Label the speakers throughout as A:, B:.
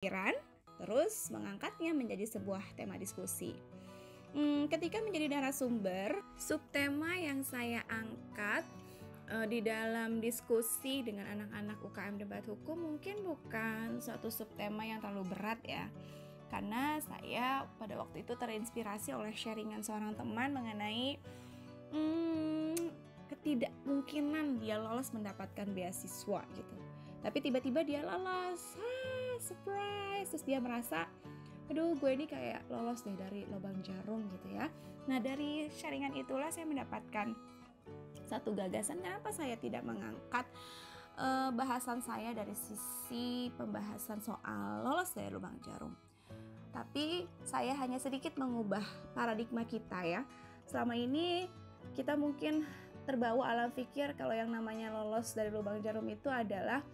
A: pikiran, terus mengangkatnya menjadi sebuah tema diskusi. Ketika menjadi narasumber, subtema yang saya angkat di dalam diskusi dengan anak-anak UKM Debat Hukum mungkin bukan suatu subtema yang terlalu berat ya. Karena saya pada waktu itu terinspirasi oleh sharingan seorang teman mengenai ketidakmungkinan dia lolos mendapatkan beasiswa gitu. Tapi tiba-tiba dia lolos, surprise. Terus dia merasa, aduh gue ini kayak lolos deh dari lubang jarum gitu ya. Nah dari sharingan itulah saya mendapatkan satu gagasan kenapa saya tidak mengangkat bahasan saya dari sisi pembahasan soal lolos dari lubang jarum. Tapi saya hanya sedikit mengubah paradigma kita ya. Selama ini kita mungkin terbawa alam pikir kalau yang namanya lolos dari lubang jarum itu adalah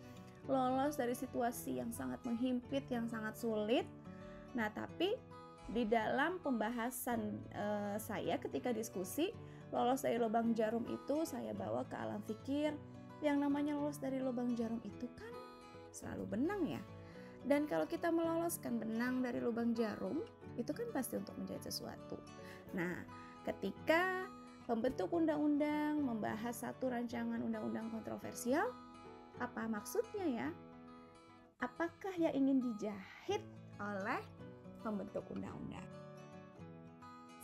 A: lolos dari situasi yang sangat menghimpit, yang sangat sulit. Nah, tapi di dalam pembahasan saya ketika diskusi, lolos dari lubang jarum itu saya bawa ke alam pikir. Yang namanya lolos dari lubang jarum itu kan selalu benang ya. Dan kalau kita meloloskan benang dari lubang jarum, itu kan pasti untuk menjadi sesuatu. Nah, ketika pembentuk undang-undang membahas satu rancangan undang-undang kontroversial, apa maksudnya ya? Apakah yang ingin dijahit oleh pembentuk undang-undang?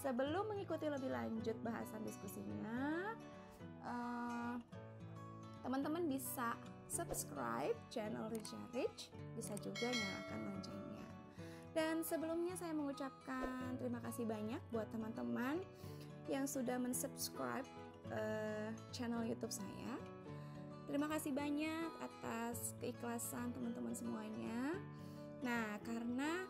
A: Sebelum mengikuti lebih lanjut bahasan diskusinya, teman-teman bisa subscribe channel Richa Rich, bisa juga nyalakan loncengnya. Dan sebelumnya saya mengucapkan terima kasih banyak buat teman-teman yang sudah mensubscribe channel YouTube saya. Terima kasih banyak atas keikhlasan teman-teman semuanya. Nah, karena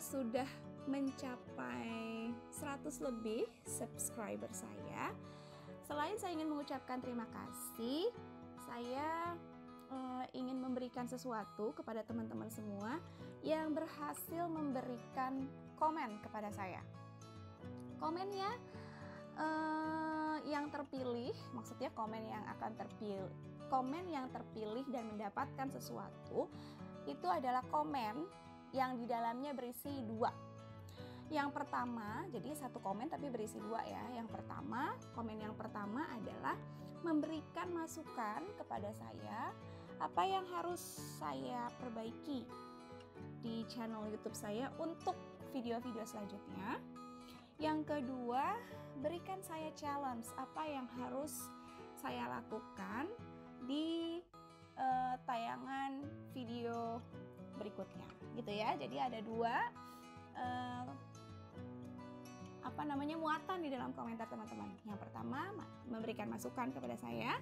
A: sudah mencapai 100 lebih subscriber saya, selain saya ingin mengucapkan terima kasih, saya ingin memberikan sesuatu kepada teman-teman semua yang berhasil memberikan komen kepada saya. Komennya yang terpilih, maksudnya komen yang terpilih dan mendapatkan sesuatu itu adalah komen yang di dalamnya berisi 2. Yang pertama, jadi satu komen tapi berisi 2 ya. Yang pertama, komen yang pertama adalah memberikan masukan kepada saya apa yang harus saya perbaiki di channel YouTube saya untuk video-video selanjutnya. Yang kedua, berikan saya challenge apa yang harus saya lakukan di tayangan video berikutnya, gitu ya. Jadi ada 2 muatan di dalam komentar teman-teman. Yang pertama, memberikan masukan kepada saya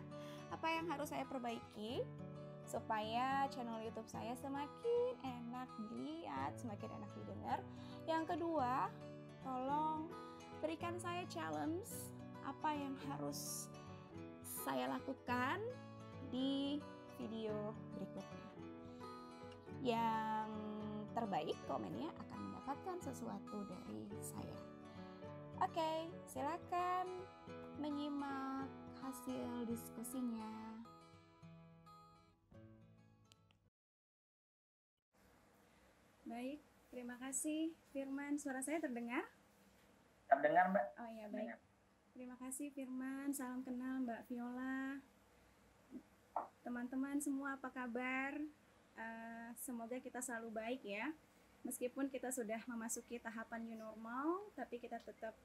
A: apa yang harus saya perbaiki supaya channel YouTube saya semakin enak dilihat, semakin enak didengar. Yang kedua, tolong berikan saya challenge apa yang harus saya lakukan di video berikutnya. Yang terbaik komennya akan mendapatkan sesuatu dari saya. Oke, silakan menyimak hasil diskusinya. Baik, terima kasih Firman. Suara saya terdengar?
B: Terdengar, Mbak.
A: Oh iya, baik. Terima kasih Firman. Salam kenal Mbak Viola. Teman-teman semua apa kabar? Semoga kita selalu baik ya. Meskipun kita sudah memasuki tahapan new normal, tapi kita tetap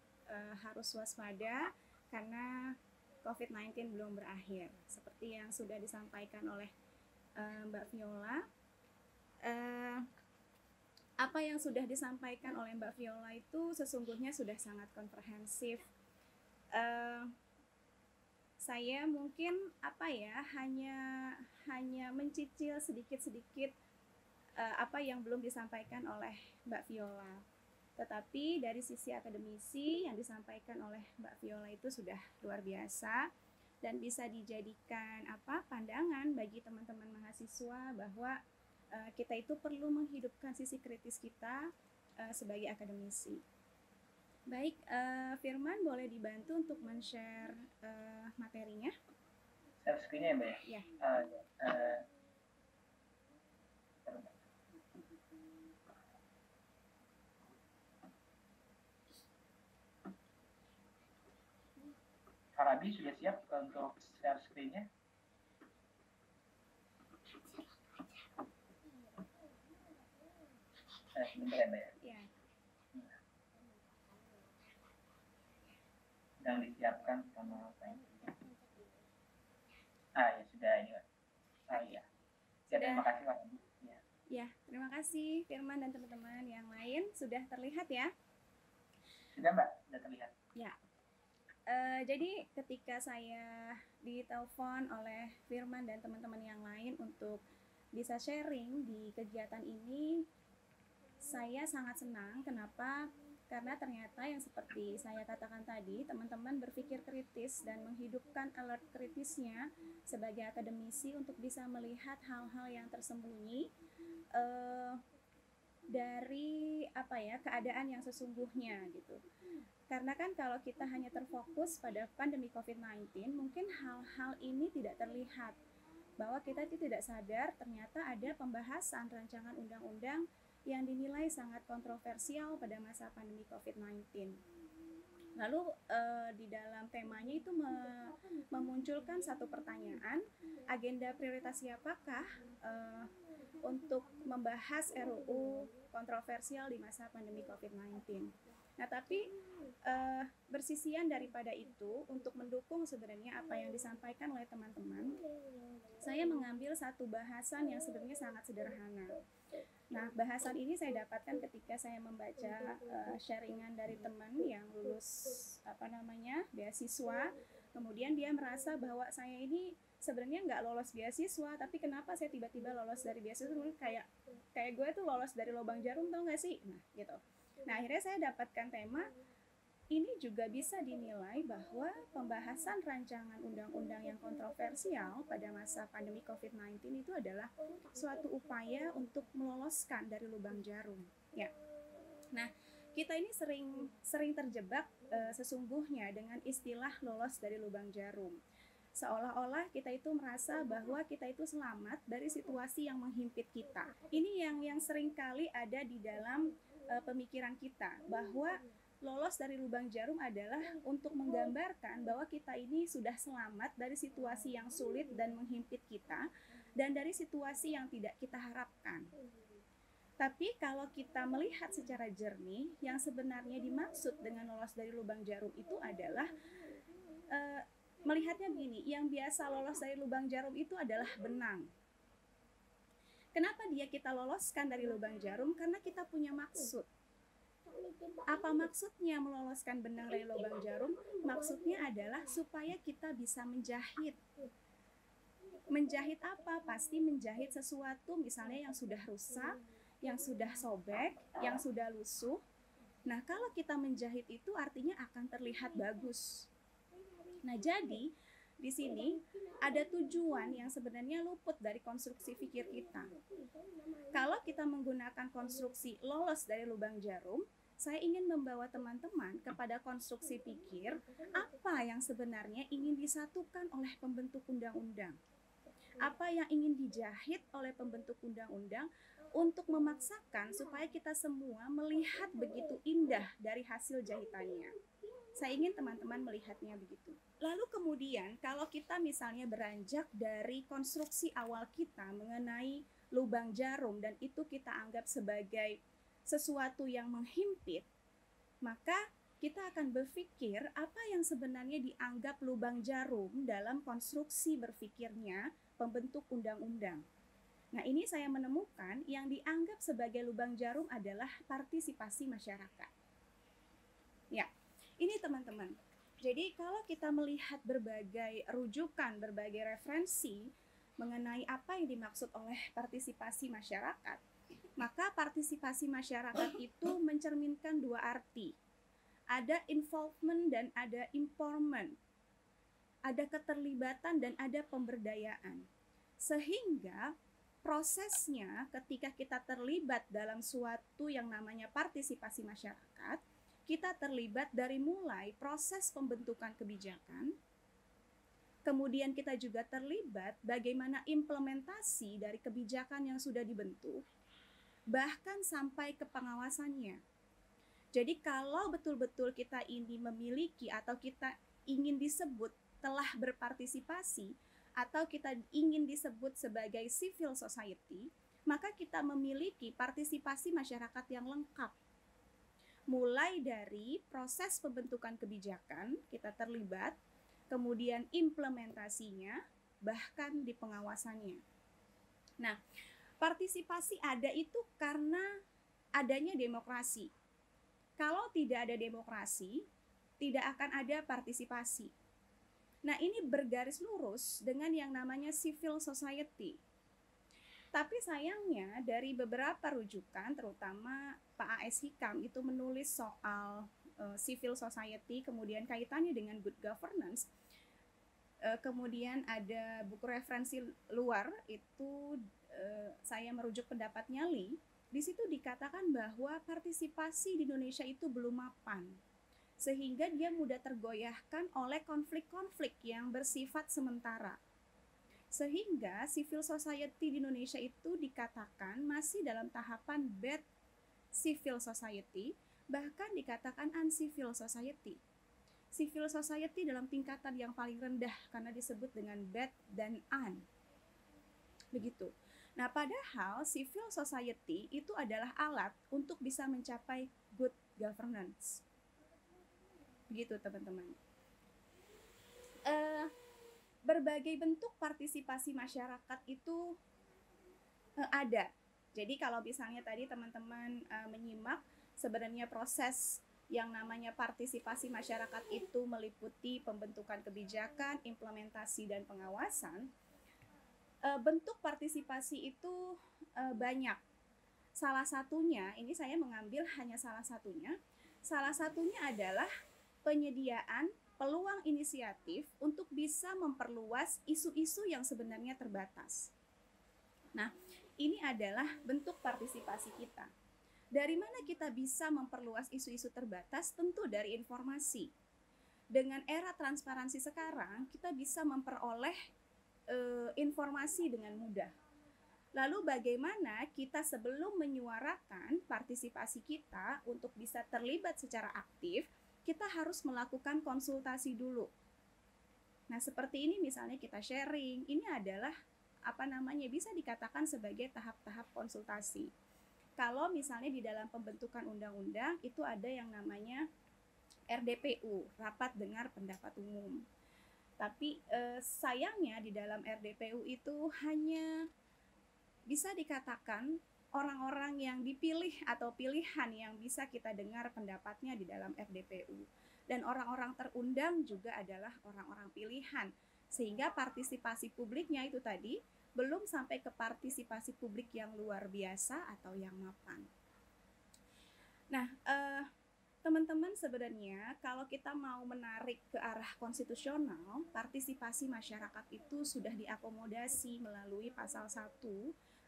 A: harus waspada karena COVID-19 belum berakhir. Seperti yang sudah disampaikan oleh Mbak Viola. Apa yang sudah disampaikan oleh Mbak Viola itu sesungguhnya sudah sangat komprehensif. Saya mungkin hanya mencicil sedikit-sedikit apa yang belum disampaikan oleh Mbak Viola. Tetapi dari sisi akademisi yang disampaikan oleh Mbak Viola itu sudah luar biasa dan bisa dijadikan pandangan bagi teman-teman mahasiswa bahwa kita itu perlu menghidupkan sisi kritis kita sebagai akademisi. Baik, Firman boleh dibantu untuk men-share materinya?
B: Share screen-nya ya, Mbak?
A: Ya.
B: Abi sudah siap untuk share screen-nya? Sebentar ya Mbak ya.
A: Iya.
B: Sedang disiapkan sama apa ini? Ya sudah ini Mbak. Iya. Ya, terima kasih Pak.
A: Ya, terima kasih Firman dan teman-teman yang lain. Sudah terlihat ya?
B: Sudah Mbak, sudah terlihat.
A: Ya. Jadi ketika saya ditelepon oleh Firman dan teman-teman yang lain untuk bisa sharing di kegiatan ini, saya sangat senang. Kenapa? Karena ternyata yang seperti saya katakan tadi, teman-teman berpikir kritis dan menghidupkan alert kritisnya sebagai akademisi untuk bisa melihat hal-hal yang tersembunyi dari keadaan yang sesungguhnya gitu. Karena kan kalau kita hanya terfokus pada pandemi COVID-19, mungkin hal-hal ini tidak terlihat. Bahwa kita itu tidak sadar ternyata ada pembahasan rancangan undang-undang yang dinilai sangat kontroversial pada masa pandemi COVID-19. Lalu di dalam temanya itu memunculkan satu pertanyaan, agenda prioritas siapakah untuk membahas RUU kontroversial di masa pandemi COVID-19. Nah, tapi bersisian daripada itu, untuk mendukung sebenarnya apa yang disampaikan oleh teman-teman, saya mengambil satu bahasan yang sebenarnya sangat sederhana. Nah, bahasan ini saya dapatkan ketika saya membaca sharingan dari teman yang lulus beasiswa. Kemudian dia merasa bahwa saya ini sebenarnya nggak lolos beasiswa, tapi kenapa saya tiba-tiba lolos dari beasiswa? Kayak gue tuh lolos dari lubang jarum, tau nggak sih? Nah, gitu. Nah, akhirnya saya dapatkan tema ini juga bisa dinilai bahwa pembahasan rancangan undang-undang yang kontroversial pada masa pandemi COVID-19 itu adalah suatu upaya untuk meloloskan dari lubang jarum. Ya. Nah, kita ini sering terjebak sesungguhnya dengan istilah lolos dari lubang jarum. Seolah-olah kita itu merasa bahwa kita itu selamat dari situasi yang menghimpit kita. Ini yang sering kali ada di dalam pemikiran kita, bahwa lolos dari lubang jarum adalah untuk menggambarkan bahwa kita ini sudah selamat dari situasi yang sulit dan menghimpit kita, dan dari situasi yang tidak kita harapkan. Tapi kalau kita melihat secara jernih, yang sebenarnya dimaksud dengan lolos dari lubang jarum itu adalah melihatnya begini, yang biasa lolos dari lubang jarum itu adalah benang. Kenapa kita loloskan dari lubang jarum? Karena kita punya maksud. Apa maksudnya meloloskan benang dari lubang jarum? Maksudnya adalah supaya kita bisa menjahit. Menjahit apa? Pasti menjahit sesuatu misalnya yang sudah rusak, yang sudah sobek, yang sudah lusuh. Nah, kalau kita menjahit itu artinya akan terlihat bagus. Nah, jadi di sini ada tujuan yang sebenarnya luput dari konstruksi pikir kita. Kalau kita menggunakan konstruksi lolos dari lubang jarum, saya ingin membawa teman-teman kepada konstruksi pikir apa yang sebenarnya ingin disatukan oleh pembentuk undang-undang. Apa yang ingin dijahit oleh pembentuk undang-undang untuk memaksakan supaya kita semua melihat begitu indah dari hasil jahitannya. Saya ingin teman-teman melihatnya begitu. Lalu kemudian kalau kita misalnya beranjak dari konstruksi awal kita mengenai lubang jarum dan itu kita anggap sebagai sesuatu yang menghimpit, maka kita akan berpikir apa yang sebenarnya dianggap lubang jarum dalam konstruksi berpikirnya pembentuk undang-undang. Nah, ini saya menemukan yang dianggap sebagai lubang jarum adalah partisipasi masyarakat. Ya, ini teman-teman. Jadi kalau kita melihat berbagai rujukan, berbagai referensi mengenai apa yang dimaksud oleh partisipasi masyarakat, maka partisipasi masyarakat itu mencerminkan dua arti. Ada involvement dan ada empowerment. Ada keterlibatan dan ada pemberdayaan. Sehingga prosesnya ketika kita terlibat dalam suatu yang namanya partisipasi masyarakat, kita terlibat dari mulai proses pembentukan kebijakan, kemudian kita juga terlibat bagaimana implementasi dari kebijakan yang sudah dibentuk, bahkan sampai ke pengawasannya. Jadi kalau betul-betul kita ini memiliki atau kita ingin disebut
C: telah berpartisipasi atau kita ingin disebut sebagai civil society, maka kita memiliki partisipasi masyarakat yang lengkap. Mulai dari proses pembentukan kebijakan, kita terlibat, kemudian implementasinya, bahkan di pengawasannya. Nah, partisipasi ada itu karena adanya demokrasi. Kalau tidak ada demokrasi, tidak akan ada partisipasi. Nah, ini bergaris lurus dengan yang namanya civil society. Tapi sayangnya dari beberapa rujukan, terutama Pak A.S. Hikam itu menulis soal civil society, kemudian kaitannya dengan good governance. Kemudian ada buku referensi luar, itu saya merujuk pendapatnya Lee. Di situ dikatakan bahwa partisipasi di Indonesia itu belum mapan, sehingga dia mudah tergoyahkan oleh konflik-konflik yang bersifat sementara. Sehingga civil society di Indonesia itu dikatakan masih dalam tahapan bad civil society, bahkan dikatakan uncivil society. Civil society dalam tingkatan yang paling rendah karena disebut dengan bad dan un. Begitu. Nah, padahal civil society itu adalah alat untuk bisa mencapai good governance. Begitu, teman-teman. Berbagai bentuk partisipasi masyarakat itu ada. Jadi kalau misalnya tadi teman-teman menyimak, sebenarnya proses yang namanya partisipasi masyarakat itu meliputi pembentukan kebijakan, implementasi, dan pengawasan. Bentuk partisipasi itu banyak. Salah satunya, ini saya mengambil hanya salah satunya adalah penyediaan peluang inisiatif untuk bisa memperluas isu-isu yang sebenarnya terbatas. Nah, ini adalah bentuk partisipasi kita. Dari mana kita bisa memperluas isu-isu terbatas? Tentu dari informasi. Dengan era transparansi sekarang, kita bisa memperoleh informasi dengan mudah. Lalu bagaimana kita sebelum menyuarakan partisipasi kita untuk bisa terlibat secara aktif, kita harus melakukan konsultasi dulu. Nah, seperti ini misalnya kita sharing, ini adalah bisa dikatakan sebagai tahap-tahap konsultasi. Kalau misalnya di dalam pembentukan undang-undang itu ada yang namanya RDPU, Rapat Dengar Pendapat Umum. Tapi sayangnya di dalam RDPU itu hanya bisa dikatakan orang-orang yang dipilih atau pilihan yang bisa kita dengar pendapatnya di dalam RDPU. Dan orang-orang terundang juga adalah orang-orang pilihan. Sehingga partisipasi publiknya itu tadi belum sampai ke partisipasi publik yang luar biasa atau yang mapan. Nah, teman-teman, sebenarnya kalau kita mau menarik ke arah konstitusional, partisipasi masyarakat itu sudah diakomodasi melalui pasal 1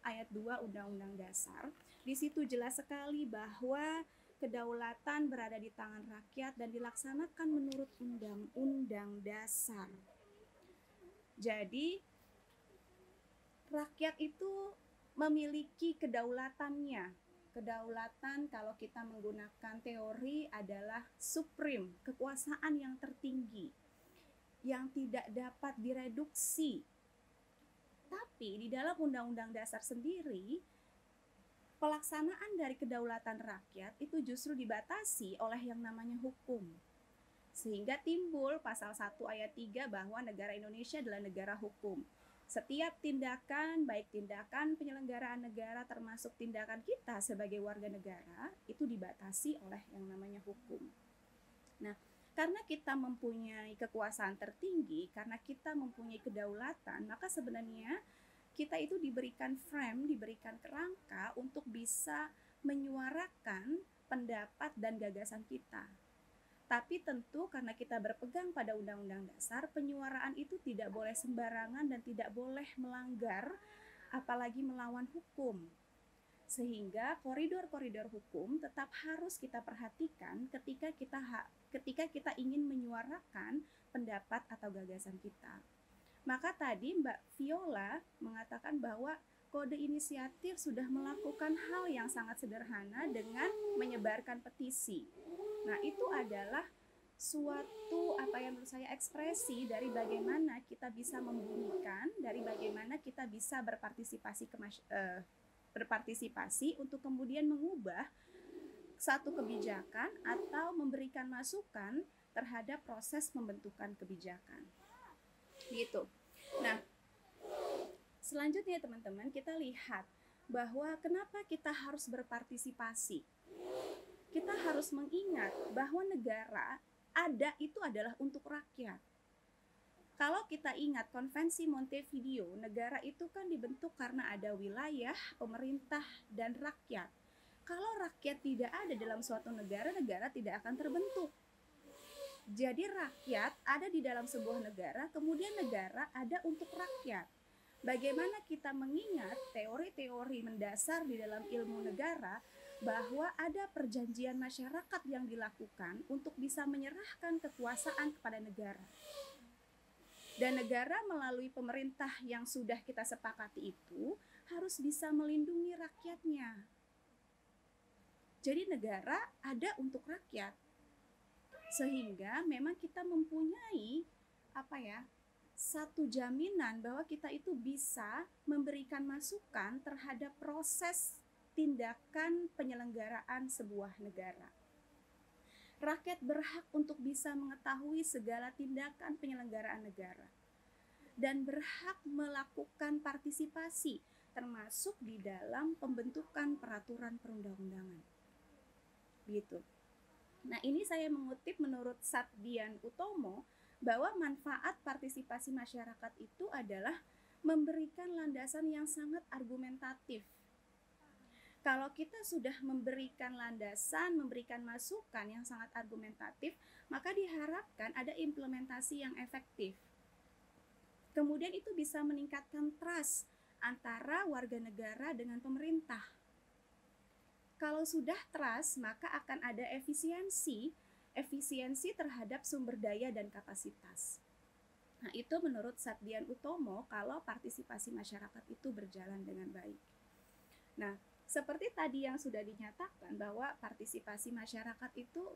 C: ayat 2 Undang-Undang Dasar. Di situ jelas sekali bahwa kedaulatan berada di tangan rakyat dan dilaksanakan menurut Undang-Undang Dasar. Jadi rakyat itu memiliki kedaulatannya. Kedaulatan kalau kita menggunakan teori adalah supreme, kekuasaan yang tertinggi, yang tidak dapat direduksi. Tapi di dalam Undang-Undang Dasar sendiri, pelaksanaan dari kedaulatan rakyat itu justru dibatasi oleh yang namanya hukum. Sehingga timbul pasal 1 ayat 3 bahwa negara Indonesia adalah negara hukum. Setiap tindakan, baik tindakan penyelenggaraan negara termasuk tindakan kita sebagai warga negara, itu dibatasi oleh yang namanya hukum. Nah, karena kita mempunyai kekuasaan tertinggi, karena kita mempunyai kedaulatan, maka sebenarnya kita itu diberikan frame, diberikan kerangka untuk bisa menyuarakan pendapat dan gagasan kita. Tapi tentu karena kita berpegang pada Undang-Undang Dasar, penyuaraan itu tidak boleh sembarangan dan tidak boleh melanggar, apalagi melawan hukum. Sehingga koridor-koridor hukum tetap harus kita perhatikan ketika kita ingin menyuarakan pendapat atau gagasan kita. Maka tadi Mbak Viola mengatakan bahwa kode inisiatif sudah melakukan hal yang sangat sederhana dengan menyebarkan petisi. Nah, itu adalah suatu apa yang menurut saya ekspresi dari bagaimana kita bisa membumikan, dari bagaimana kita bisa berpartisipasi untuk kemudian mengubah satu kebijakan atau memberikan masukan terhadap proses pembentukan kebijakan. Gitu. Nah, selanjutnya teman-teman, kita lihat bahwa kenapa kita harus berpartisipasi. Kita harus mengingat bahwa negara ada itu adalah untuk rakyat. Kalau kita ingat konvensi Montevideo, negara itu kan dibentuk karena ada wilayah, pemerintah, dan rakyat. Kalau rakyat tidak ada dalam suatu negara, negara tidak akan terbentuk. Jadi rakyat ada di dalam sebuah negara, kemudian negara ada untuk rakyat. Bagaimana kita mengingat teori-teori mendasar di dalam ilmu negara bahwa ada perjanjian masyarakat yang dilakukan untuk bisa menyerahkan kekuasaan kepada negara. Dan negara melalui pemerintah yang sudah kita sepakati itu harus bisa melindungi rakyatnya. Jadi negara ada untuk rakyat. Sehingga memang kita mempunyai satu jaminan bahwa kita itu bisa memberikan masukan terhadap proses tindakan penyelenggaraan sebuah negara. Rakyat berhak untuk bisa mengetahui segala tindakan penyelenggaraan negara dan berhak melakukan partisipasi termasuk di dalam pembentukan peraturan perundang-undangan. Gitu. Nah, ini saya mengutip menurut Satdian Utomo bahwa manfaat partisipasi masyarakat itu adalah memberikan landasan yang sangat argumentatif. Kalau kita sudah memberikan landasan, memberikan masukan yang sangat argumentatif, maka diharapkan ada implementasi yang efektif. Kemudian itu bisa meningkatkan trust antara warga negara dengan pemerintah. Kalau sudah trust, maka akan ada efisiensi terhadap sumber daya dan kapasitas. Nah, itu menurut Satdian Utomo kalau partisipasi masyarakat itu berjalan dengan baik. Nah, seperti tadi yang sudah dinyatakan bahwa partisipasi masyarakat itu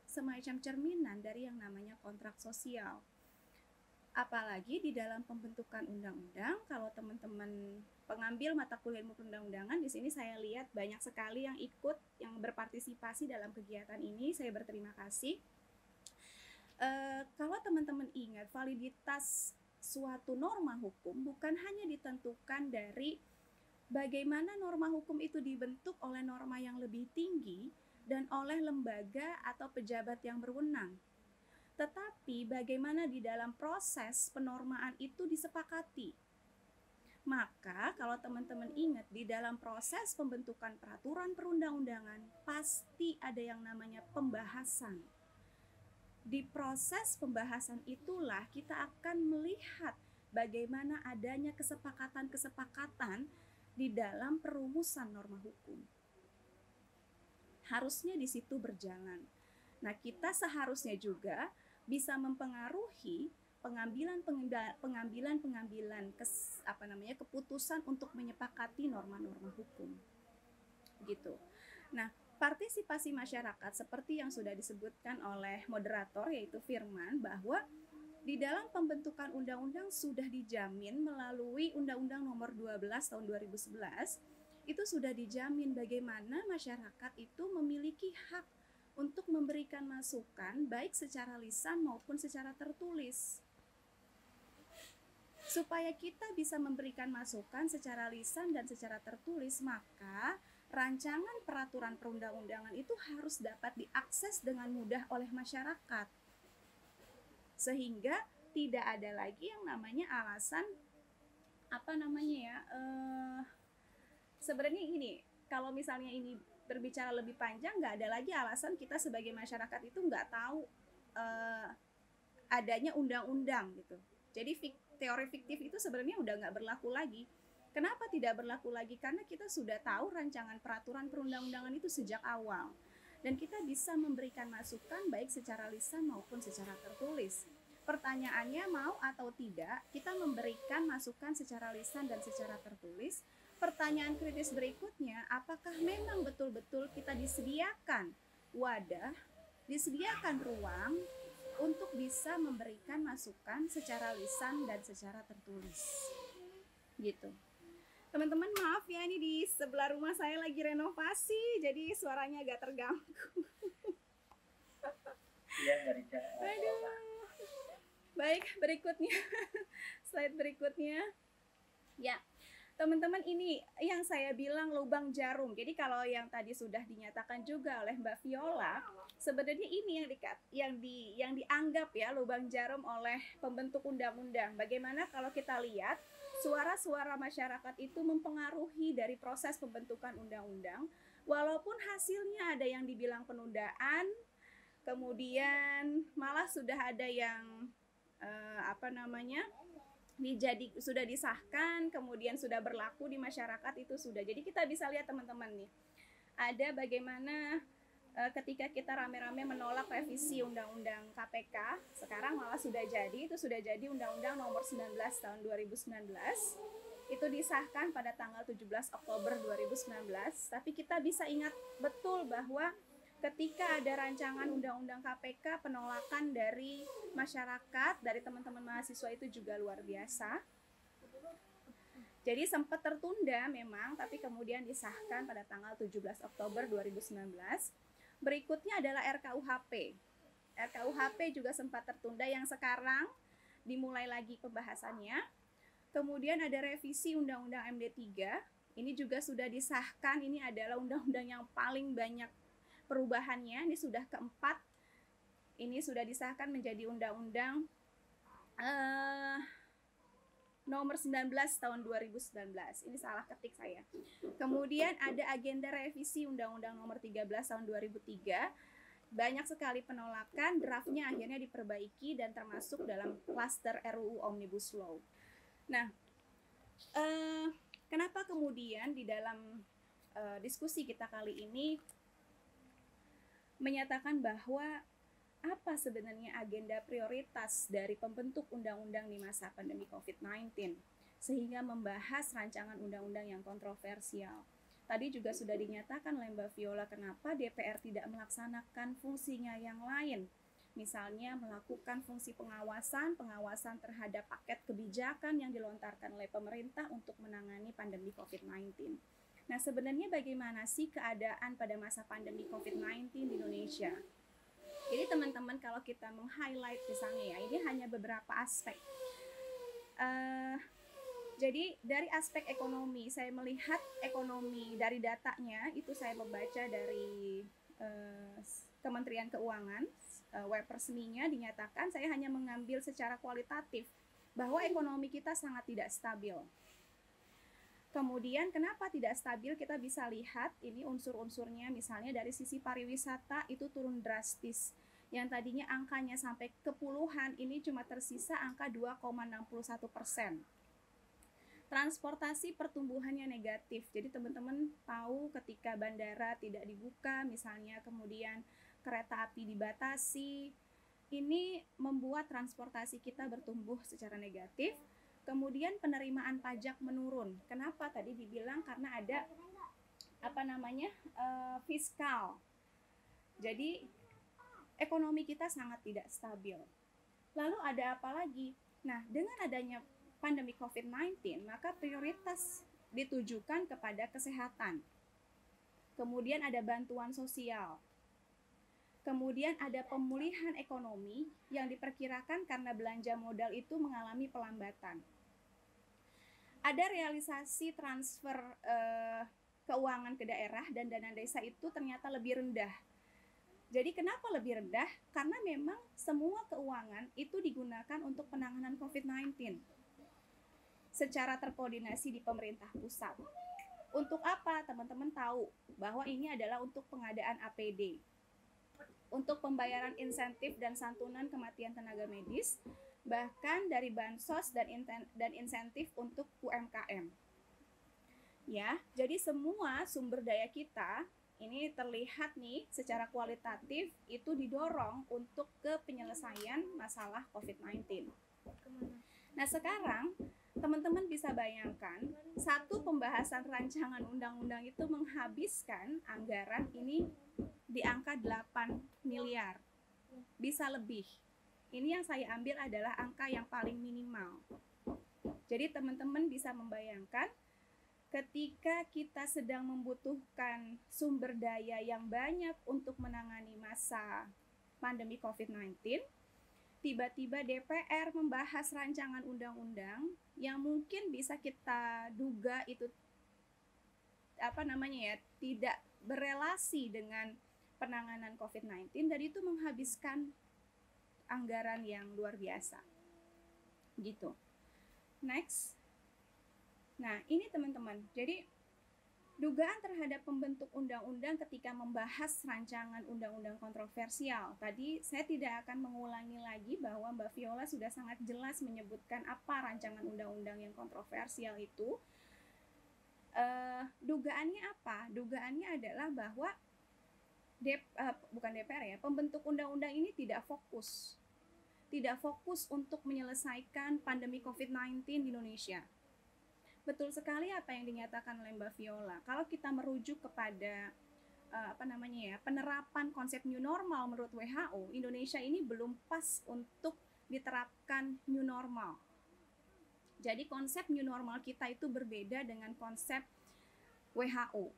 C: semacam cerminan dari yang namanya kontrak sosial. Apalagi di dalam pembentukan undang-undang, kalau teman-teman pengambil mata kuliah ilmu perundang-undangan, di sini saya lihat banyak sekali yang ikut, yang berpartisipasi dalam kegiatan ini, saya berterima kasih. Kalau teman-teman ingat, validitas suatu norma hukum bukan hanya ditentukan dari bagaimana norma hukum itu dibentuk oleh norma yang lebih tinggi dan oleh lembaga atau pejabat yang berwenang, tetapi bagaimana di dalam proses penormaan itu disepakati. Maka kalau teman-teman ingat, di dalam proses pembentukan peraturan perundang-undangan pasti ada yang namanya pembahasan. Di proses pembahasan itulah kita akan melihat bagaimana adanya kesepakatan-kesepakatan di dalam perumusan norma hukum. Harusnya di situ berjalan. Nah, kita seharusnya juga bisa mempengaruhi pengambilan keputusan untuk menyepakati norma-norma hukum. Gitu. Nah, partisipasi masyarakat seperti yang sudah disebutkan oleh moderator yaitu Firman, bahwa di dalam pembentukan undang-undang sudah dijamin melalui Undang-Undang Nomor 12 Tahun 2011, itu sudah dijamin bagaimana masyarakat itu memiliki hak untuk memberikan masukan baik secara lisan maupun secara tertulis. Supaya kita bisa memberikan masukan secara lisan dan secara tertulis, maka rancangan peraturan perundang-undangan itu harus dapat diakses dengan mudah oleh masyarakat. Sehingga tidak ada lagi yang namanya alasan sebenarnya ini, kalau misalnya ini berbicara lebih panjang, nggak ada lagi alasan kita sebagai masyarakat itu nggak tahu adanya undang-undang gitu. Jadi teori fiktif itu sebenarnya udah nggak berlaku lagi. Kenapa tidak berlaku lagi? Karena kita sudah tahu rancangan peraturan perundang-undangan itu sejak awal. Dan kita bisa memberikan masukan baik secara lisan maupun secara tertulis. Pertanyaannya, mau atau tidak kita memberikan masukan secara lisan dan secara tertulis? Pertanyaan kritis berikutnya, apakah memang betul-betul kita disediakan wadah, disediakan ruang untuk bisa memberikan masukan secara lisan dan secara tertulis. Gitu. Teman-teman maaf ya, ini di sebelah rumah saya lagi renovasi, jadi suaranya agak terganggu.
B: Iya, dari
C: Aduh. Baik, berikutnya. Slide berikutnya. Ya, teman-teman, ini yang saya bilang lubang jarum. Jadi kalau yang tadi sudah dinyatakan juga oleh Mbak Viola, sebenarnya ini yang dianggap ya lubang jarum oleh pembentuk undang-undang. Bagaimana kalau kita lihat suara-suara masyarakat itu mempengaruhi dari proses pembentukan undang-undang, walaupun hasilnya ada yang dibilang penundaan, kemudian malah sudah ada yang sudah disahkan, kemudian sudah berlaku di masyarakat, itu sudah. Jadi kita bisa lihat teman-teman nih, ada bagaimana ketika kita rame-rame menolak revisi Undang-Undang KPK, sekarang malah sudah jadi Undang-Undang Nomor 19 tahun 2019. Itu disahkan pada tanggal 17 Oktober 2019, tapi kita bisa ingat betul bahwa ketika ada rancangan Undang-Undang KPK, penolakan dari masyarakat, dari teman-teman mahasiswa itu juga luar biasa. Jadi sempat tertunda memang, tapi kemudian disahkan pada tanggal 17 Oktober 2019. Berikutnya adalah RKUHP. RKUHP juga sempat tertunda, yang sekarang dimulai lagi pembahasannya. Kemudian ada revisi Undang-Undang MD3. Ini juga sudah disahkan, ini adalah undang-undang yang paling banyak perubahannya, ini sudah keempat. Ini sudah disahkan menjadi Undang-Undang Nomor 19 tahun 2019. Ini salah ketik saya. Kemudian ada agenda revisi Undang-Undang Nomor 13 tahun 2003. Banyak sekali penolakan, draftnya akhirnya diperbaiki dan termasuk dalam klaster RUU Omnibus Law. Nah, kenapa kemudian di dalam diskusi kita kali ini menyatakan bahwa apa sebenarnya agenda prioritas dari pembentuk undang-undang di masa pandemi COVID-19 sehingga membahas rancangan undang-undang yang kontroversial. Tadi juga sudah dinyatakan oleh Mbak Viola kenapa DPR tidak melaksanakan fungsinya yang lain. Misalnya melakukan fungsi pengawasan terhadap paket kebijakan yang dilontarkan oleh pemerintah untuk menangani pandemi COVID-19. Nah, sebenarnya bagaimana sih keadaan pada masa pandemi COVID-19 di Indonesia? Jadi teman-teman, kalau kita meng-highlight misalnya ya, ini hanya beberapa aspek. Jadi dari aspek ekonomi, saya melihat ekonomi dari datanya, itu saya membaca dari Kementerian Keuangan, web resminya dinyatakan, saya hanya mengambil secara kualitatif bahwa ekonomi kita sangat tidak stabil. Kemudian kenapa tidak stabil, kita bisa lihat ini unsur-unsurnya, misalnya dari sisi pariwisata itu turun drastis. Yang tadinya angkanya sampai ke puluhan, ini cuma tersisa angka 2,61%. Transportasi pertumbuhannya negatif, jadi teman-teman tahu ketika bandara tidak dibuka misalnya, kemudian kereta api dibatasi, ini membuat transportasi kita bertumbuh secara negatif. Kemudian penerimaan pajak menurun. Kenapa? Tadi dibilang karena ada fiskal. Jadi ekonomi kita sangat tidak stabil. Lalu ada apa lagi? Nah, dengan adanya pandemi COVID-19, maka prioritas ditujukan kepada kesehatan. Kemudian ada bantuan sosial. Kemudian ada pemulihan ekonomi yang diperkirakan karena belanja modal itu mengalami pelambatan. Ada realisasi transfer keuangan ke daerah dan dana desa itu ternyata lebih rendah. Jadi kenapa lebih rendah? Karena memang semua keuangan itu digunakan untuk penanganan COVID-19 secara terkoordinasi di pemerintah pusat. Untuk apa? Teman-teman tahu bahwa ini adalah untuk pengadaan APD, untuk pembayaran insentif dan santunan kematian tenaga medis, bahkan dari bansos dan insentif untuk UMKM. Ya, jadi semua sumber daya kita ini terlihat nih secara kualitatif itu didorong untuk ke penyelesaian masalah COVID-19. Nah, sekarang teman-teman bisa bayangkan, satu pembahasan rancangan undang-undang itu menghabiskan anggaran ini di angka 8 miliar. Bisa lebih. Ini yang saya ambil adalah angka yang paling minimal. Jadi teman-teman bisa membayangkan ketika kita sedang membutuhkan sumber daya yang banyak untuk menangani masa pandemi COVID-19, tiba-tiba DPR membahas rancangan undang-undang yang mungkin bisa kita duga itu tidak berelasi dengan penanganan COVID-19, dan itu menghabiskan anggaran yang luar biasa. Gitu. Next. Nah, ini teman-teman. Jadi dugaan terhadap pembentuk undang-undang ketika membahas rancangan undang-undang kontroversial. Tadi saya tidak akan mengulangi lagi bahwa Mbak Viola sudah sangat jelas menyebutkan apa rancangan undang-undang yang kontroversial itu. Dugaannya apa? Dugaannya adalah bahwa bukan DPR ya, pembentuk undang-undang ini tidak fokus untuk menyelesaikan pandemi COVID-19 di Indonesia. Betul sekali apa yang dinyatakan oleh Mbak Viola. Kalau kita merujuk kepada penerapan konsep new normal menurut WHO, Indonesia ini belum pas untuk diterapkan new normal. Jadi konsep new normal kita itu berbeda dengan konsep WHO.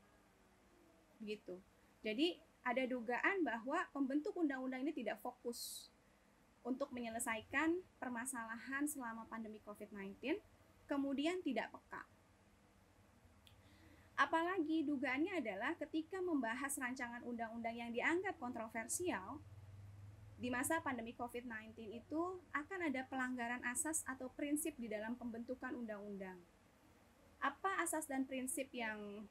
C: Gitu. Jadi ada dugaan bahwa pembentuk undang-undang ini tidak fokus untuk menyelesaikan permasalahan selama pandemi COVID-19, kemudian tidak peka. Apalagi dugaannya adalah ketika membahas rancangan undang-undang yang dianggap kontroversial di masa pandemi COVID-19 itu akan ada pelanggaran asas atau prinsip di dalam pembentukan undang-undang. Apa asas dan prinsip yang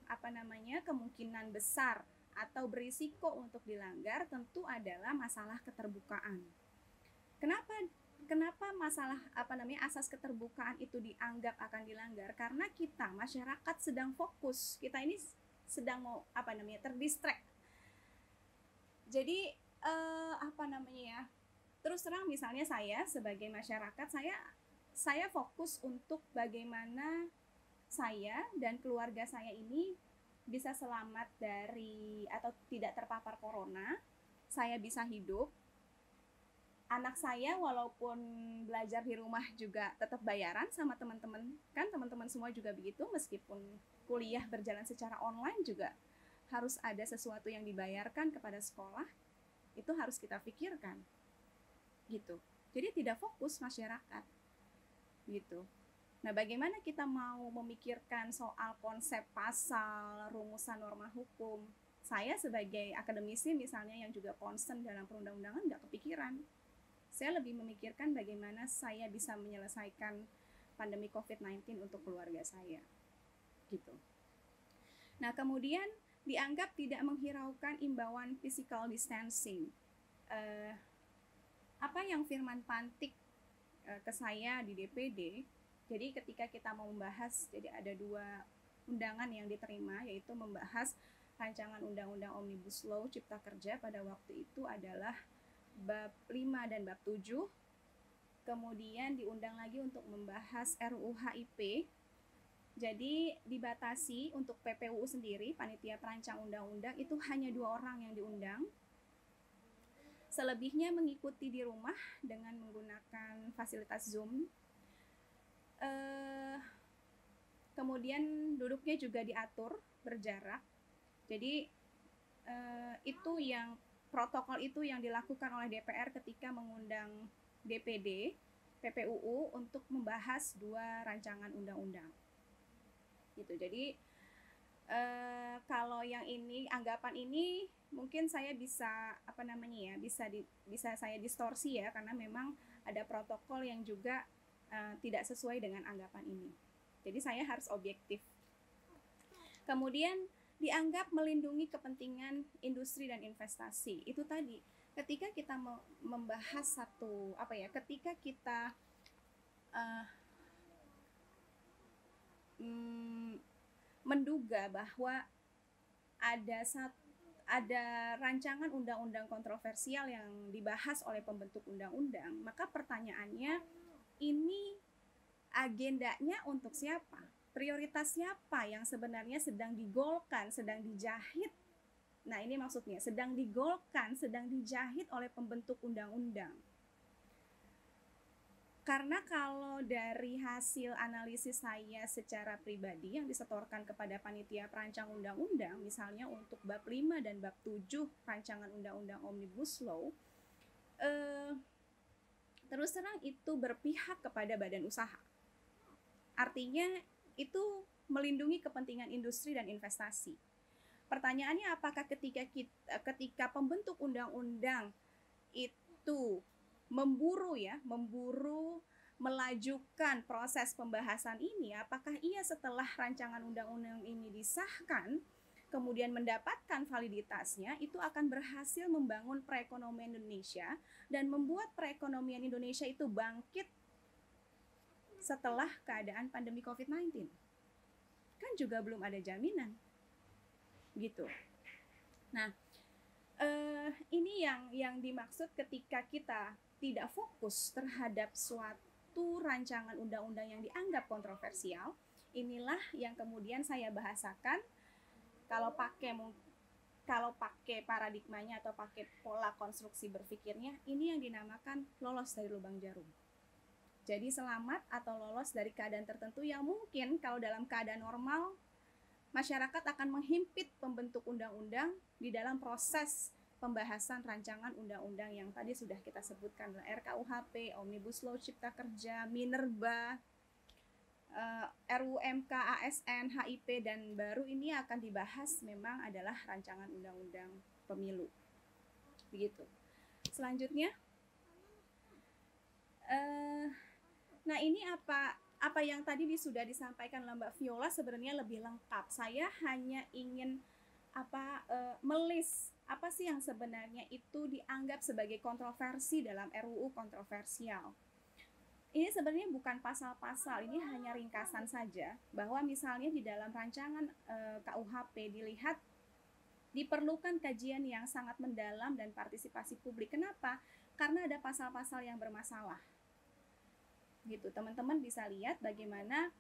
C: kemungkinan besar atau berisiko untuk dilanggar? Tentu adalah masalah keterbukaan. Kenapa masalah asas keterbukaan itu dianggap akan dilanggar? Karena kita masyarakat sedang fokus, kita ini sedang terdistract. Jadi terus terang misalnya saya sebagai masyarakat, saya fokus untuk bagaimana saya dan keluarga saya ini bisa selamat dari atau tidak terpapar corona, saya bisa hidup. Anak saya walaupun belajar di rumah juga tetap bayaran sama teman-teman, kan teman-teman semua juga begitu, meskipun kuliah berjalan secara online juga harus ada sesuatu yang dibayarkan kepada sekolah, itu harus kita pikirkan, gitu. Jadi tidak fokus masyarakat, gitu. Nah, bagaimana kita mau memikirkan soal konsep pasal, rumusan norma hukum? Saya sebagai akademisi misalnya yang juga concern dalam perundang-undangan nggak kepikiran. Saya lebih memikirkan bagaimana saya bisa menyelesaikan pandemi COVID-19 untuk keluarga saya, gitu. Nah, kemudian dianggap tidak menghiraukan imbauan physical distancing. Apa yang Firman Pantik ke saya di DPD, jadi ketika kita mau membahas, jadi ada 2 undangan yang diterima, yaitu membahas rancangan undang-undang Omnibus Law Cipta Kerja pada waktu itu adalah bab 5 dan bab 7. Kemudian diundang lagi untuk membahas RUU HIP. Jadi dibatasi untuk PPUU sendiri, panitia perancang undang-undang, itu hanya 2 orang yang diundang. Selebihnya mengikuti di rumah dengan menggunakan fasilitas Zoom. Kemudian duduknya juga diatur berjarak. Jadi itu yang protokol itu yang dilakukan oleh DPR ketika mengundang DPD, PPUU untuk membahas 2 rancangan undang-undang. Gitu. Jadi kalau yang ini, anggapan ini mungkin saya bisa bisa saya distorsi ya, karena memang ada protokol yang juga tidak sesuai dengan anggapan ini. Jadi saya harus objektif. Kemudian dianggap melindungi kepentingan industri dan investasi. Itu tadi, ketika kita membahas ketika kita menduga bahwa ada rancangan undang-undang kontroversial yang dibahas oleh pembentuk undang-undang, maka pertanyaannya, ini agendanya untuk siapa? Prioritas siapa yang sebenarnya sedang digolkan, sedang dijahit? Nah, ini maksudnya, sedang digolkan, sedang dijahit oleh pembentuk undang-undang. Karena kalau dari hasil analisis saya secara pribadi yang disetorkan kepada panitia perancang undang-undang, misalnya untuk bab 5 dan bab 7 rancangan undang-undang Omnibus Law, terus terang itu berpihak kepada badan usaha. Artinya itu melindungi kepentingan industri dan investasi. Pertanyaannya, apakah ketika pembentuk undang-undang itu memburu melajukan proses pembahasan ini, apakah ia setelah rancangan undang-undang ini disahkan kemudian mendapatkan validitasnya, itu akan berhasil membangun perekonomian Indonesia dan membuat perekonomian Indonesia itu bangkit setelah keadaan pandemi COVID-19? Kan juga belum ada jaminan gitu. Nah, ini yang dimaksud ketika kita tidak fokus terhadap suatu rancangan undang-undang yang dianggap kontroversial. Inilah yang kemudian saya bahasakan kalau pakai paradigmanya atau pakai pola konstruksi berpikirnya, ini yang dinamakan lolos dari lubang jarum. Jadi selamat atau lolos dari keadaan tertentu yang mungkin kalau dalam keadaan normal masyarakat akan menghimpit pembentuk undang-undang di dalam proses pembahasan rancangan undang-undang yang tadi sudah kita sebutkan, RKUHP, Omnibus Law Cipta Kerja, Minerba, RUU-MK, ASN, HIP, dan baru ini akan dibahas memang adalah rancangan undang-undang pemilu. Begitu. Selanjutnya, nah ini apa yang tadi sudah disampaikan oleh Mbak Viola sebenarnya lebih lengkap. Saya hanya ingin melis apa sih yang sebenarnya itu dianggap sebagai kontroversi dalam RUU kontroversial. Ini sebenarnya bukan pasal-pasal, ini hanya ringkasan saja, bahwa misalnya di dalam rancangan KUHP dilihat diperlukan kajian yang sangat mendalam dan partisipasi publik. Kenapa? Karena ada pasal-pasal yang bermasalah. Gitu, teman-teman bisa lihat bagaimana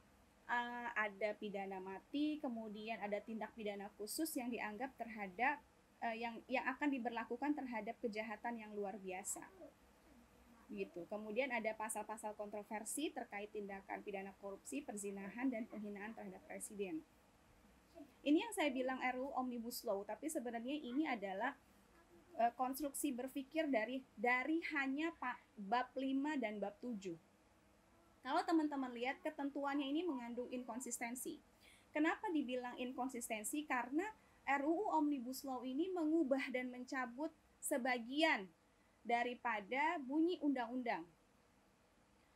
C: ada pidana mati, kemudian ada tindak pidana khusus yang dianggap terhadap yang akan diberlakukan terhadap kejahatan yang luar biasa. Gitu. Kemudian ada pasal-pasal kontroversi terkait tindakan pidana korupsi, perzinahan, dan penghinaan terhadap presiden. Ini yang saya bilang RUU Omnibus Law, tapi sebenarnya ini adalah konstruksi berpikir dari hanya bab 5 dan bab 7. Kalau teman-teman lihat ketentuannya ini mengandung inkonsistensi. Kenapa dibilang inkonsistensi? Karena RUU Omnibus Law ini mengubah dan mencabut sebagian daripada bunyi undang-undang.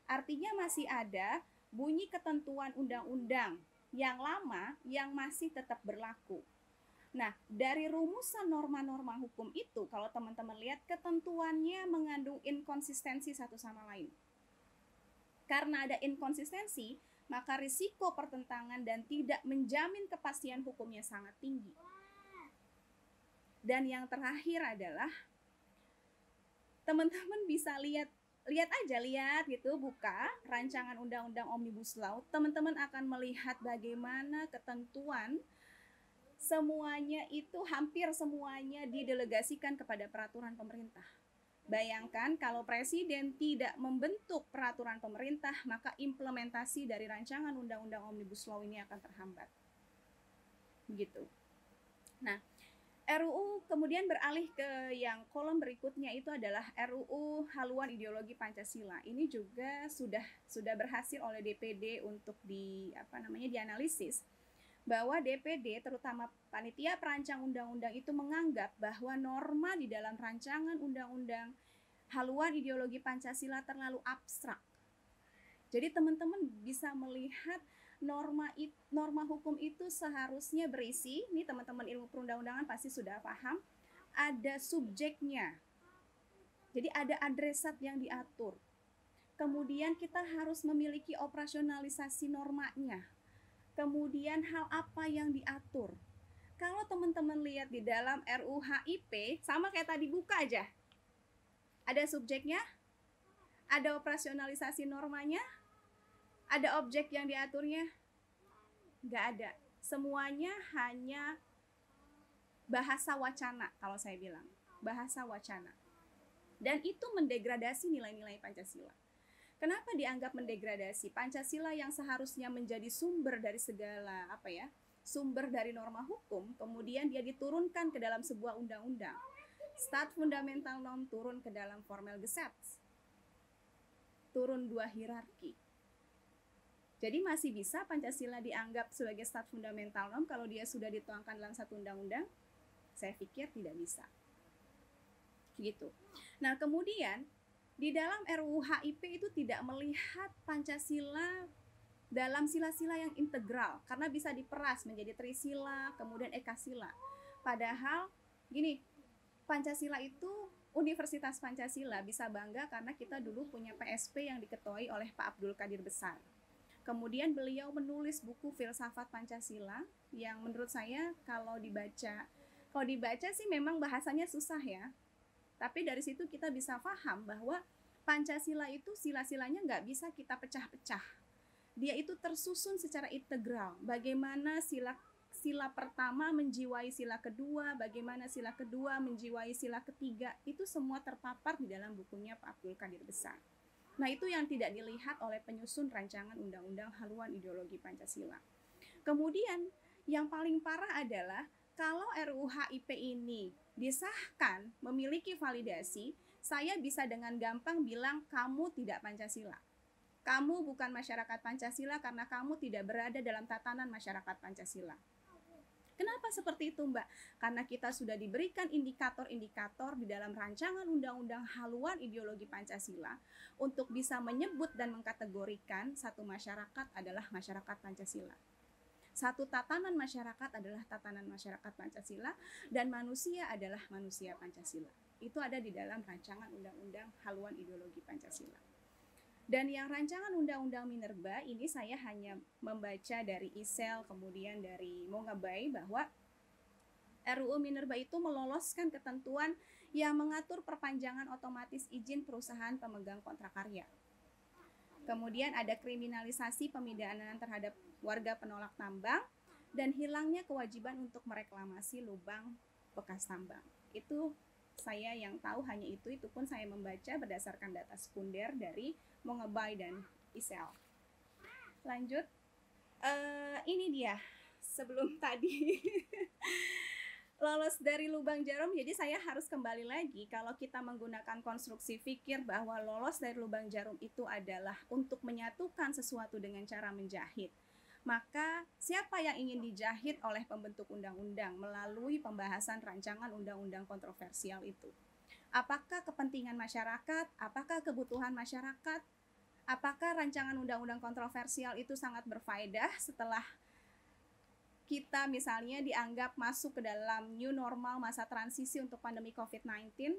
C: Artinya masih ada bunyi ketentuan undang-undang yang lama yang masih tetap berlaku. Nah, dari rumusan norma-norma hukum itu, kalau teman-teman lihat ketentuannya mengandung inkonsistensi satu sama lain. Karena ada inkonsistensi, maka risiko pertentangan dan tidak menjamin kepastian hukumnya sangat tinggi. Dan yang terakhir adalah teman-teman bisa lihat gitu, buka rancangan undang-undang Omnibus Law, teman-teman akan melihat bagaimana ketentuan hampir semuanya didelegasikan kepada peraturan pemerintah. Bayangkan kalau presiden tidak membentuk peraturan pemerintah, maka implementasi dari rancangan undang-undang Omnibus Law ini akan terhambat. Begitu. Nah, RUU kemudian beralih ke yang kolom berikutnya, itu adalah RUU Haluan Ideologi Pancasila. Ini juga sudah berhasil oleh DPD untuk dianalisis, bahwa DPD terutama panitia perancang undang-undang itu menganggap bahwa norma di dalam rancangan undang-undang Haluan Ideologi Pancasila terlalu abstrak. Jadi teman-teman bisa melihat norma hukum itu seharusnya berisi, ini teman-teman ilmu perundang-undangan pasti sudah paham, ada subjeknya. Jadi ada adresat yang diatur. Kemudian kita harus memiliki operasionalisasi normanya. Kemudian hal apa yang diatur. Kalau teman-teman lihat di dalam RUU HIP, sama kayak tadi, buka aja. Ada subjeknya, ada operasionalisasi normanya, ada objek yang diaturnya? Nggak ada. Semuanya hanya bahasa wacana, kalau saya bilang. Bahasa wacana. Dan itu mendegradasi nilai-nilai Pancasila. Kenapa dianggap mendegradasi? Pancasila yang seharusnya menjadi sumber dari segala sumber dari norma hukum, kemudian dia diturunkan ke dalam sebuah undang-undang. Stat fundamental norm turun ke dalam formal gesetz. Turun 2 hierarki. Jadi masih bisa Pancasila dianggap sebagai stat fundamental norm kalau dia sudah dituangkan dalam satu undang-undang? Saya pikir tidak bisa. Gitu. Nah, kemudian di dalam RUU HIP itu tidak melihat Pancasila dalam sila-sila yang integral karena bisa diperas menjadi trisila, kemudian ekasila. Padahal gini, Pancasila itu Universitas Pancasila bisa bangga karena kita dulu punya PSP yang diketuai oleh Pak Abdul Qadir Besar. Kemudian beliau menulis buku Filsafat Pancasila yang menurut saya kalau dibaca sih memang bahasanya susah ya. Tapi dari situ kita bisa paham bahwa Pancasila itu sila-silanya nggak bisa kita pecah-pecah. Dia itu tersusun secara integral. Bagaimana sila pertama menjiwai sila kedua, bagaimana sila kedua menjiwai sila ketiga, itu semua terpapar di dalam bukunya Pak Abdul Qadir Besar. Nah, itu yang tidak dilihat oleh penyusun rancangan undang-undang haluan ideologi Pancasila. Kemudian, yang paling parah adalah kalau RUU HIP ini disahkan, memiliki validasi, saya bisa dengan gampang bilang kamu tidak Pancasila. Kamu bukan masyarakat Pancasila karena kamu tidak berada dalam tatanan masyarakat Pancasila. Kenapa seperti itu, Mbak? Karena kita sudah diberikan indikator-indikator di dalam rancangan undang-undang haluan ideologi Pancasila untuk bisa menyebut dan mengkategorikan satu masyarakat adalah masyarakat Pancasila. Satu tatanan masyarakat adalah tatanan masyarakat Pancasila dan manusia adalah manusia Pancasila. Itu ada di dalam rancangan undang-undang haluan ideologi Pancasila. Dan yang rancangan undang-undang Minerba ini saya hanya membaca dari ISEL kemudian dari Mongabai bahwa RUU Minerba itu meloloskan ketentuan yang mengatur perpanjangan otomatis izin perusahaan pemegang kontrak karya. Kemudian ada kriminalisasi pemidanaan terhadap warga penolak tambang dan hilangnya kewajiban untuk mereklamasi lubang bekas tambang. Itu saya yang tahu hanya itu pun saya membaca berdasarkan data sekunder dari Mongabai dan ISEL. Lanjut, ini dia sebelum tadi lolos dari lubang jarum, jadi saya harus kembali lagi kalau kita menggunakan konstruksi fikir bahwa lolos dari lubang jarum itu adalah untuk menyatukan sesuatu dengan cara menjahit. Maka siapa yang ingin dijahit oleh pembentuk undang-undang melalui pembahasan rancangan undang-undang kontroversial itu? Apakah kepentingan masyarakat? Apakah kebutuhan masyarakat? Apakah rancangan undang-undang kontroversial itu sangat berfaedah setelah kita misalnya dianggap masuk ke dalam new normal masa transisi untuk pandemi COVID-19?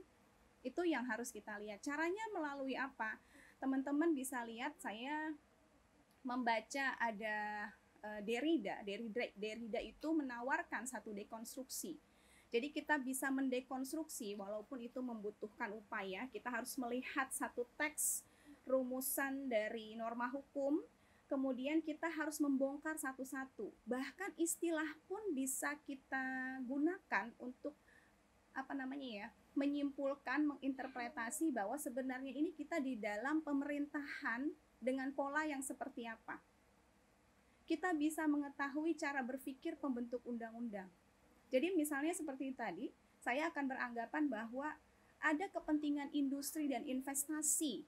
C: Itu yang harus kita lihat. Caranya melalui apa? Teman-teman bisa lihat saya membaca ada Derrida itu menawarkan satu dekonstruksi. Jadi kita bisa mendekonstruksi walaupun itu membutuhkan upaya. Kita harus melihat satu teks rumusan dari norma hukum, kemudian kita harus membongkar satu-satu. Bahkan istilah pun bisa kita gunakan untuk menyimpulkan, menginterpretasi bahwa sebenarnya ini kita di dalam pemerintahan dengan pola yang seperti apa. Kita bisa mengetahui cara berpikir pembentuk undang-undang. Jadi misalnya seperti tadi, saya akan beranggapan bahwa ada kepentingan industri dan investasi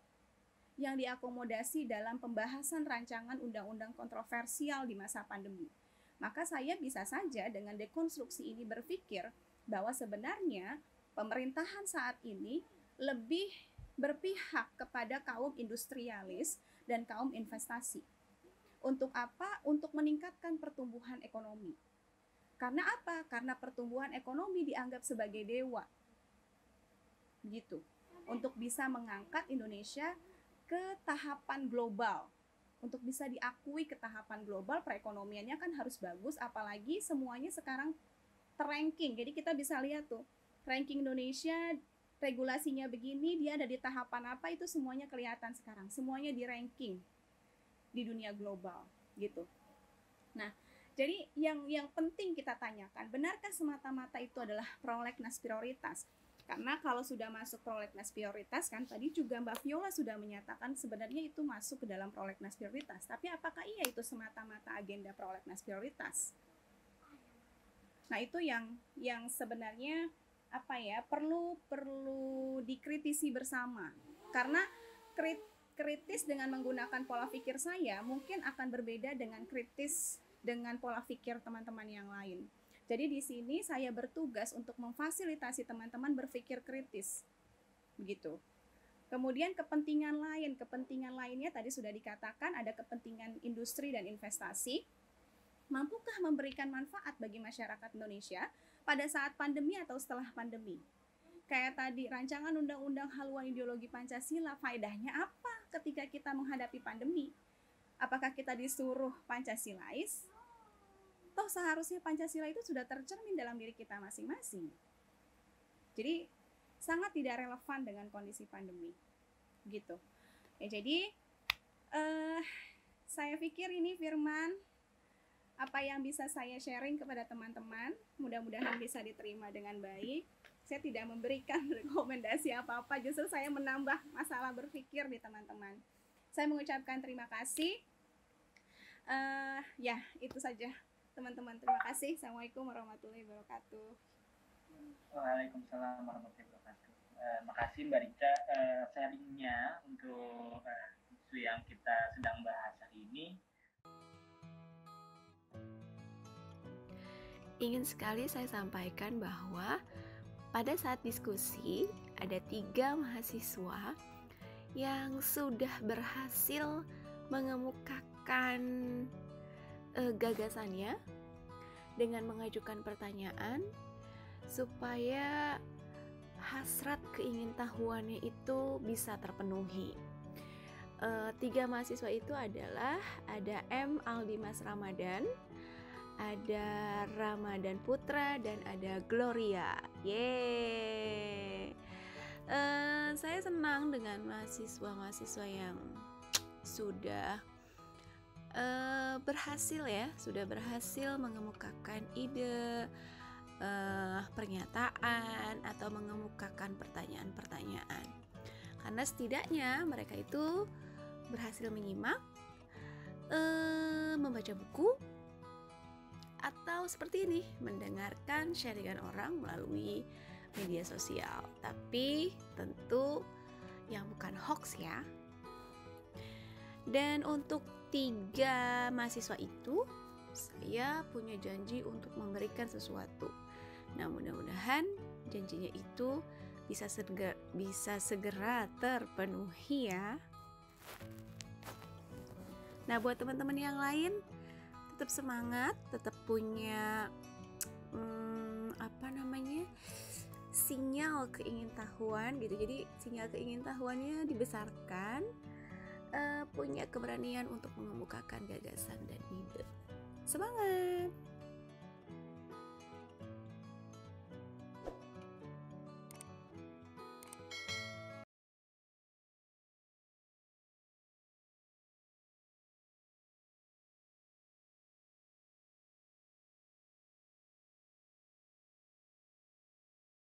C: yang diakomodasi dalam pembahasan rancangan undang-undang kontroversial di masa pandemi. Maka saya bisa saja dengan dekonstruksi ini berpikir bahwa sebenarnya pemerintahan saat ini lebih berpihak kepada kaum industrialis dan kaum investasi. Untuk apa? Untuk meningkatkan pertumbuhan ekonomi. Karena apa? Karena pertumbuhan ekonomi dianggap sebagai dewa. Begitu. Untuk bisa mengangkat Indonesia ke tahapan global. Untuk bisa diakui ke tahapan global, perekonomiannya kan harus bagus, apalagi semuanya sekarang terranking. Jadi kita bisa lihat tuh, ranking Indonesia, regulasinya begini, dia ada di tahapan apa, itu semuanya kelihatan sekarang. Semuanya di ranking di dunia global gitu. Nah, jadi yang penting kita tanyakan, benarkah semata-mata itu adalah prolegnas prioritas? Karena kalau sudah masuk prolegnas prioritas, kan tadi juga Mbak Viola sudah menyatakan sebenarnya itu masuk ke dalam prolegnas prioritas. Tapi apakah iya itu semata-mata agenda prolegnas prioritas? Nah, itu yang sebenarnya apa ya, perlu dikritisi bersama. Karena kritis dengan menggunakan pola pikir saya mungkin akan berbeda dengan kritis dengan pola pikir teman-teman yang lain. Jadi di sini saya bertugas untuk memfasilitasi teman-teman berpikir kritis. Begitu. Kemudian kepentingan lainnya tadi sudah dikatakan ada kepentingan industri dan investasi. Mampukah memberikan manfaat bagi masyarakat Indonesia pada saat pandemi atau setelah pandemi? Kayak tadi rancangan undang-undang haluan ideologi Pancasila, faedahnya apa ketika kita menghadapi pandemi? Apakah kita disuruh Pancasilais? Toh seharusnya Pancasila itu sudah tercermin dalam diri kita masing-masing. Jadi sangat tidak relevan dengan kondisi pandemi. Gitu. Ya, jadi saya pikir ini firman apa yang bisa saya sharing kepada teman-teman, mudah-mudahan bisa diterima dengan baik. Saya tidak memberikan rekomendasi apa-apa, justru saya menambah masalah berpikir di teman-teman. Saya mengucapkan terima kasih. Ya, itu saja teman-teman. Terima kasih. Assalamualaikum warahmatullahi wabarakatuh.
B: Waalaikumsalam warahmatullahi wabarakatuh. Makasih Mbak Rica sharingnya untuk isu yang kita sedang bahas hari ini.
A: Ingin sekali saya sampaikan bahwa pada saat diskusi ada 3 mahasiswa yang sudah berhasil mengemukakan gagasannya dengan mengajukan pertanyaan supaya hasrat keingintahuannya itu bisa terpenuhi. 3 mahasiswa itu adalah ada M. Aldimas Ramadan, ada Ramadan Putra, dan ada Gloria. Yeay. Saya senang dengan mahasiswa-mahasiswa yang sudah sudah berhasil mengemukakan ide, pernyataan, atau mengemukakan pertanyaan-pertanyaan. Karena setidaknya mereka itu berhasil menyimak, membaca buku, atau seperti ini, mendengarkan sharingan orang melalui media sosial. Tapi tentu yang bukan hoax ya. Dan untuk 3 mahasiswa itu, saya punya janji untuk memberikan sesuatu. Nah, mudah-mudahan janjinya itu bisa segera terpenuhi ya. Nah, buat teman-teman yang lain, tetap semangat, tetap punya sinyal keingintahuan gitu. Jadi sinyal keingintahuannya dibesarkan, punya keberanian untuk mengemukakan gagasan dan ide. Semangat!